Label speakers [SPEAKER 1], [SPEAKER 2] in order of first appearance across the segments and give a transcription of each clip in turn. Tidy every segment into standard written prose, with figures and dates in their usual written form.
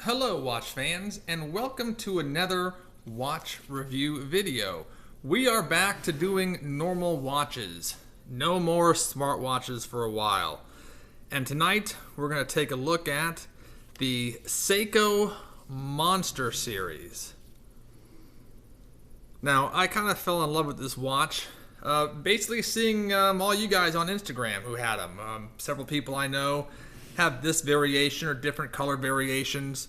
[SPEAKER 1] Hello watch fans, and welcome to another watch review video. We are back to doing normal watches. No more smartwatches for a while. And tonight we're going to take a look at the Seiko Monster series. Now, I kind of fell in love with this watch basically seeing all you guys on Instagram who had them. Several people I know have this variation or different color variations,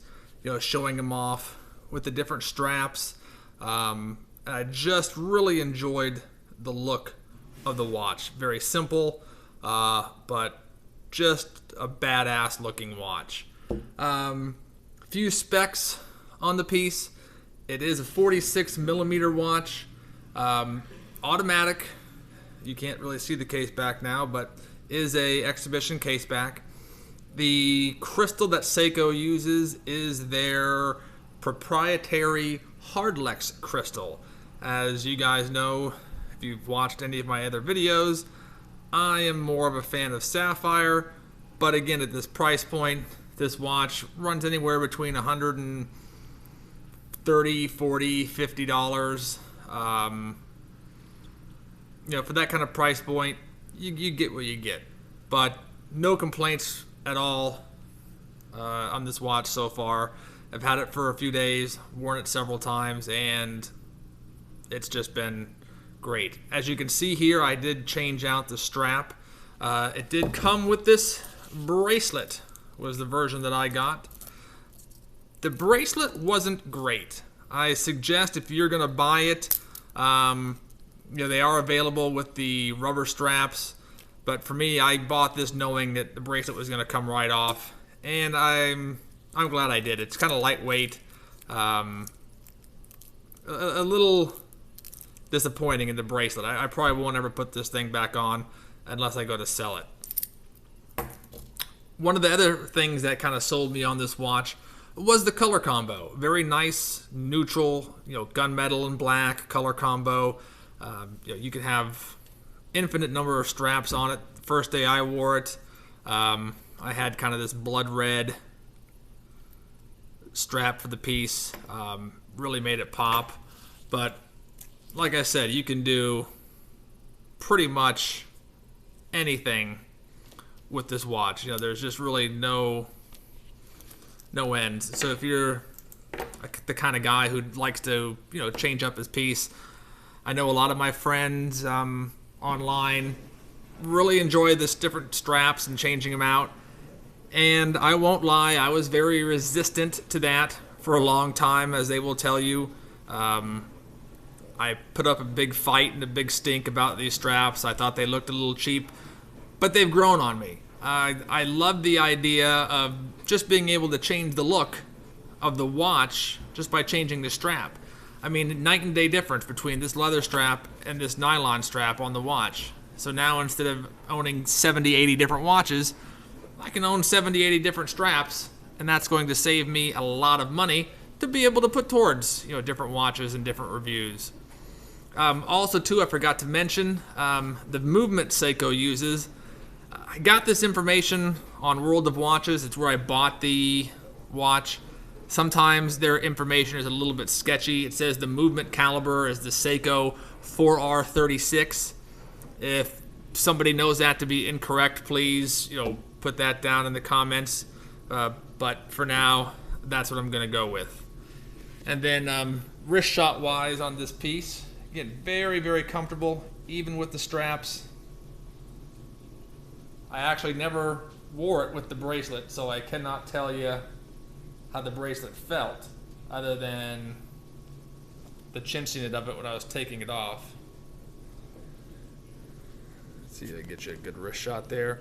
[SPEAKER 1] showing them off with the different straps. And I just really enjoyed the look of the watch. Very simple, but just a badass looking watch. Few specs on the piece. It is a 46 millimeter watch, automatic. You can't really see the case back now, but is a exhibition case back. The crystal that Seiko uses is their proprietary Hardlex crystal. As you guys know, if you've watched any of my other videos, I am more of a fan of sapphire, but again, at this price point, this watch runs anywhere between $130, $40, $50. For that kind of price point, you get what you get. But no complaints at all on this watch so far. I've had it for a few days, worn it several times, and it's just been great. As you can see here, I did change out the strap. It did come with this bracelet, was the version that I got. The bracelet wasn't great. I suggest if you're going to buy it, they are available with the rubber straps. But for me, I bought this knowing that the bracelet was going to come right off, and I'm glad I did. It's kind of lightweight, a little disappointing in the bracelet. I probably won't ever put this thing back on unless I go to sell it. One of the other things that kind of sold me on this watch was the color combo. Very nice, neutral, gunmetal and black color combo. You can have infinite number of straps on it. The first day I wore it, I had kind of this blood red strap for the piece. Really made it pop. But like I said, you can do pretty much anything with this watch. There's just really no end. So if you're the kind of guy who likes to change up his piece, I know a lot of my friends online really enjoy this different straps and changing them out, and I won't lie, I was very resistant to that for a long time, as they will tell you. I put up a big fight and a big stink about these straps. I thought they looked a little cheap, but they've grown on me. I love the idea of just being able to change the look of the watch just by changing the strap. I mean, night and day difference between this leather strap and this nylon strap on the watch. So now instead of owning 70, 80 different watches, I can own 70, 80 different straps, and that's going to save me a lot of money to be able to put towards different watches and different reviews. Also, too, I forgot to mention the movement Seiko uses. I got this information on World of Watches. It's where I bought the watch. Sometimes their information is a little bit sketchy. It says the movement caliber is the Seiko 4R36. If somebody knows that to be incorrect, please put that down in the comments. But for now, that's what I'm going to go with. And then wrist shot wise on this piece, again, very, very comfortable, even with the straps. I actually never wore it with the bracelet, so I cannot tell you how the bracelet felt, other than the chinciness of it when I was taking it off. Let's see if I get you a good wrist shot there.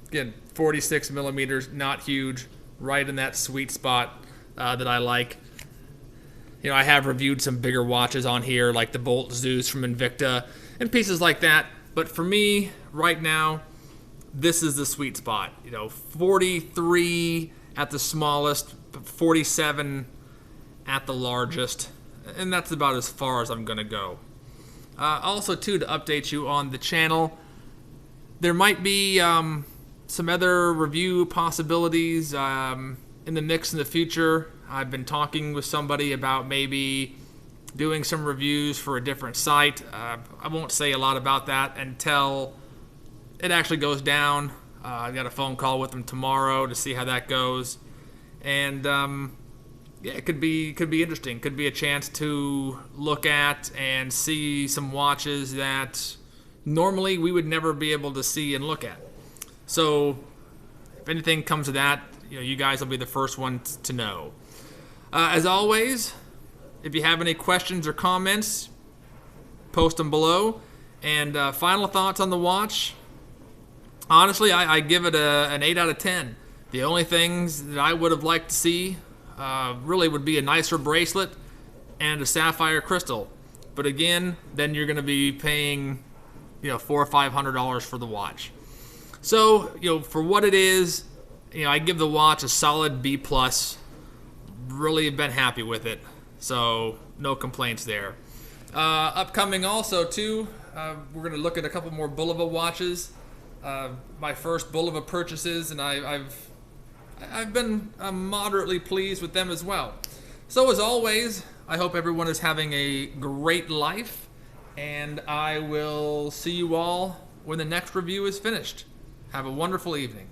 [SPEAKER 1] Again, 46 millimeters, not huge, right in that sweet spot that I like. I have reviewed some bigger watches on here, like the Bolt Zeus from Invicta, and pieces like that. But for me, right now, this is the sweet spot. 43 at the smallest, 47 at the largest, and that's about as far as I'm going to go. Also, too, to update you on the channel, there might be some other review possibilities in the mix in the future. I've been talking with somebody about maybe doing some reviews for a different site. I won't say a lot about that until it actually goes down. I got a phone call with them tomorrow to see how that goes, and yeah, it could be interesting. Could be a chance to look at and see some watches that normally we would never be able to see and look at. So if anything comes of that, you guys will be the first ones to know. As always, if you have any questions or comments, post them below. And final thoughts on the watch. Honestly, I give it an 8 out of 10. The only things that I would have liked to see really would be a nicer bracelet and a sapphire crystal. But again, then you're going to be paying $400 or $500 for the watch. So, for what it is, I give the watch a solid B+. Really been happy with it. So, no complaints there. Upcoming also, too, we're going to look at a couple more Bulova watches. My first Bulova purchases, and I've been moderately pleased with them as well. So, as always, I hope everyone is having a great life, and I will see you all when the next review is finished. Have a wonderful evening.